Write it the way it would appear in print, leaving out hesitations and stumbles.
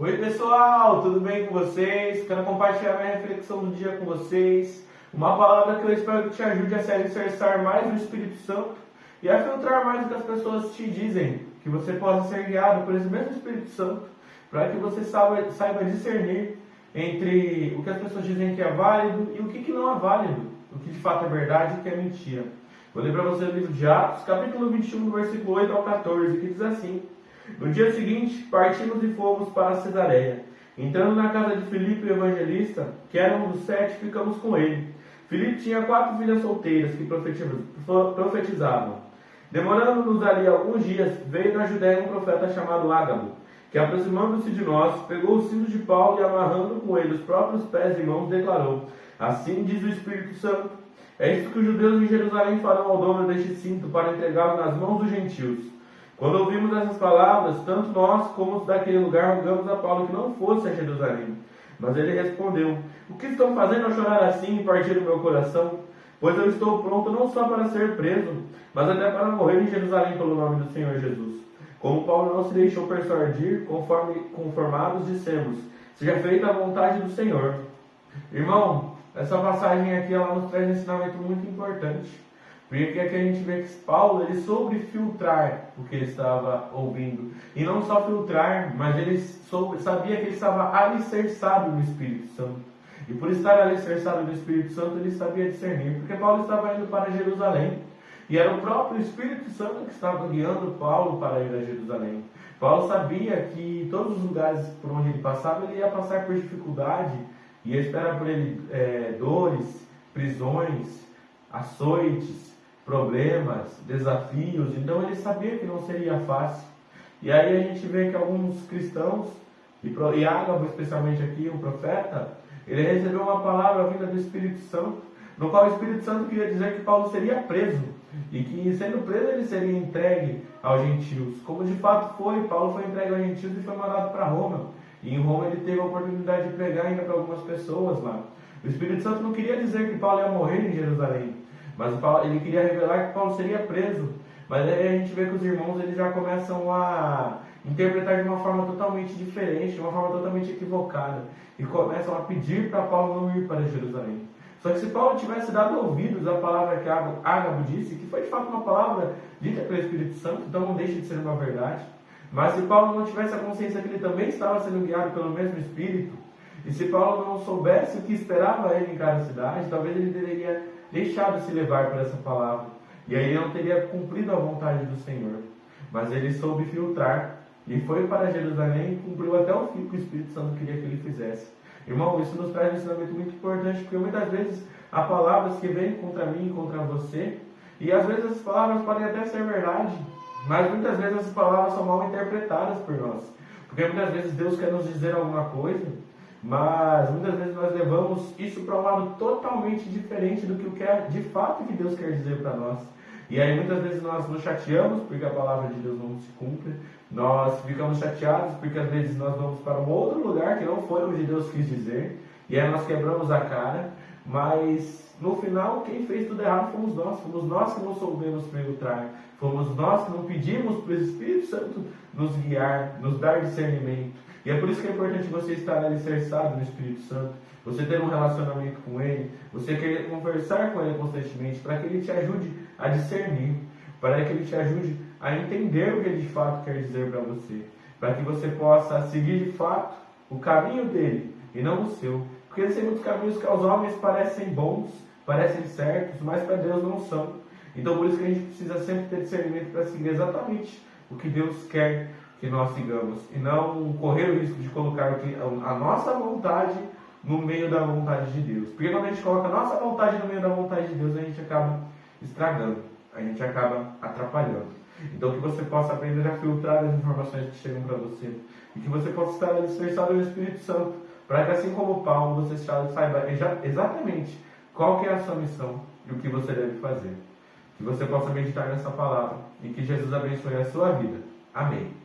Oi pessoal, tudo bem com vocês? Quero compartilhar minha reflexão do dia com vocês. Uma palavra que eu espero que te ajude a se alicerçar mais no Espírito Santo e a filtrar mais o que as pessoas te dizem. Que você possa ser guiado por esse mesmo Espírito Santo, para que você saiba discernir entre o que as pessoas dizem que é válido e o que não é válido, o que de fato é verdade e o que é mentira. Vou ler para você o livro de Atos, capítulo 21, versículo 8 ao 14, que diz assim: No dia seguinte, partimos e fomos para Cesareia. Entrando na casa de Filipe, o evangelista, que era um dos 7, ficamos com ele. Filipe tinha 4 filhas solteiras que profetizavam. Demorando-nos ali alguns dias, veio da Judéia um profeta chamado Ágabo, que, aproximando-se de nós, pegou o cinto de Paulo e, amarrando com ele os próprios pés e mãos, declarou: Assim diz o Espírito Santo, é isso que os judeus em Jerusalém farão ao dono deste cinto, para entregá-lo nas mãos dos gentios. Quando ouvimos essas palavras, tanto nós como os daquele lugar rogamos a Paulo que não fosse a Jerusalém. Mas ele respondeu: O que estão fazendo a chorar assim e partir o meu coração? Pois eu estou pronto não só para ser preso, mas até para morrer em Jerusalém pelo nome do Senhor Jesus. Como Paulo não se deixou persuadir, conformados dissemos: Seja feita a vontade do Senhor. Irmão, essa passagem aqui ela nos traz um ensinamento muito importante. Porque aqui a gente vê que Paulo ele soube filtrar o que ele estava ouvindo. E não só filtrar, mas ele sabia que ele estava alicerçado no Espírito Santo. E por estar alicerçado no Espírito Santo, ele sabia discernir. Porque Paulo estava indo para Jerusalém. E era o próprio Espírito Santo que estava guiando Paulo para ir a Jerusalém. Paulo sabia que em todos os lugares por onde ele passava, ele ia passar por dificuldade. Ia esperar por ele dores, prisões, açoites, problemas, desafios. Então ele sabia que não seria fácil. E aí a gente vê que alguns cristãos, e Ágabo especialmente aqui, um profeta, ele recebeu uma palavra vinda do Espírito Santo, no qual o Espírito Santo queria dizer que Paulo seria preso, e que sendo preso ele seria entregue aos gentios. Como de fato foi, Paulo foi entregue aos gentios e foi mandado para Roma. E em Roma ele teve a oportunidade de pregar ainda para algumas pessoas lá. O Espírito Santo não queria dizer que Paulo ia morrer em Jerusalém, mas ele queria revelar que Paulo seria preso. Mas aí a gente vê que os irmãos eles já começam a interpretar de uma forma totalmente diferente, de uma forma totalmente equivocada. E começam a pedir para Paulo não ir para Jerusalém. Só que se Paulo tivesse dado ouvidos à palavra que Ágabo disse, que foi de fato uma palavra dita pelo Espírito Santo, então não deixa de ser uma verdade. Mas se Paulo não tivesse a consciência que ele também estava sendo guiado pelo mesmo Espírito, e se Paulo não soubesse o que esperava ele em cada cidade, talvez ele teria deixado se levar por essa palavra. E aí ele não teria cumprido a vontade do Senhor. Mas ele soube filtrar e foi para Jerusalém e cumpriu até o fim que o Espírito Santo queria que ele fizesse. Irmão, isso nos traz um ensinamento muito importante, porque muitas vezes há palavras que vêm contra mim e contra você, e às vezes as palavras podem até ser verdade, mas muitas vezes as palavras são mal interpretadas por nós. Porque muitas vezes Deus quer nos dizer alguma coisa, mas muitas vezes nós levamos isso para um lado totalmente diferente do que é de fato que Deus quer dizer para nós. E aí muitas vezes nós nos chateamos porque a palavra de Deus não se cumpre. Nós ficamos chateados porque às vezes nós vamos para um outro lugar que não foi onde Deus quis dizer. E aí nós quebramos a cara. Mas no final quem fez tudo errado fomos nós. Fomos nós que não soubemos filtrar. Fomos nós que não pedimos para o Espírito Santo nos guiar, nos dar discernimento. E é por isso que é importante você estar alicerçado no Espírito Santo, você ter um relacionamento com Ele, você querer conversar com Ele constantemente, para que Ele te ajude a discernir, para que Ele te ajude a entender o que Ele de fato quer dizer para você, para que você possa seguir de fato o caminho dEle e não o seu. Porque existem muitos caminhos que aos homens parecem bons, parecem certos, mas para Deus não são. Então por isso que a gente precisa sempre ter discernimento para seguir exatamente o que Deus quer que nós sigamos, e não correr o risco de colocar a nossa vontade no meio da vontade de Deus. Porque quando a gente coloca a nossa vontade no meio da vontade de Deus, a gente acaba estragando, a gente acaba atrapalhando. Então que você possa aprender a filtrar as informações que chegam para você, e que você possa estar alicerçado no Espírito Santo, para que assim como Paulo, você saiba exatamente qual que é a sua missão e o que você deve fazer. Que você possa meditar nessa palavra, e que Jesus abençoe a sua vida. Amém.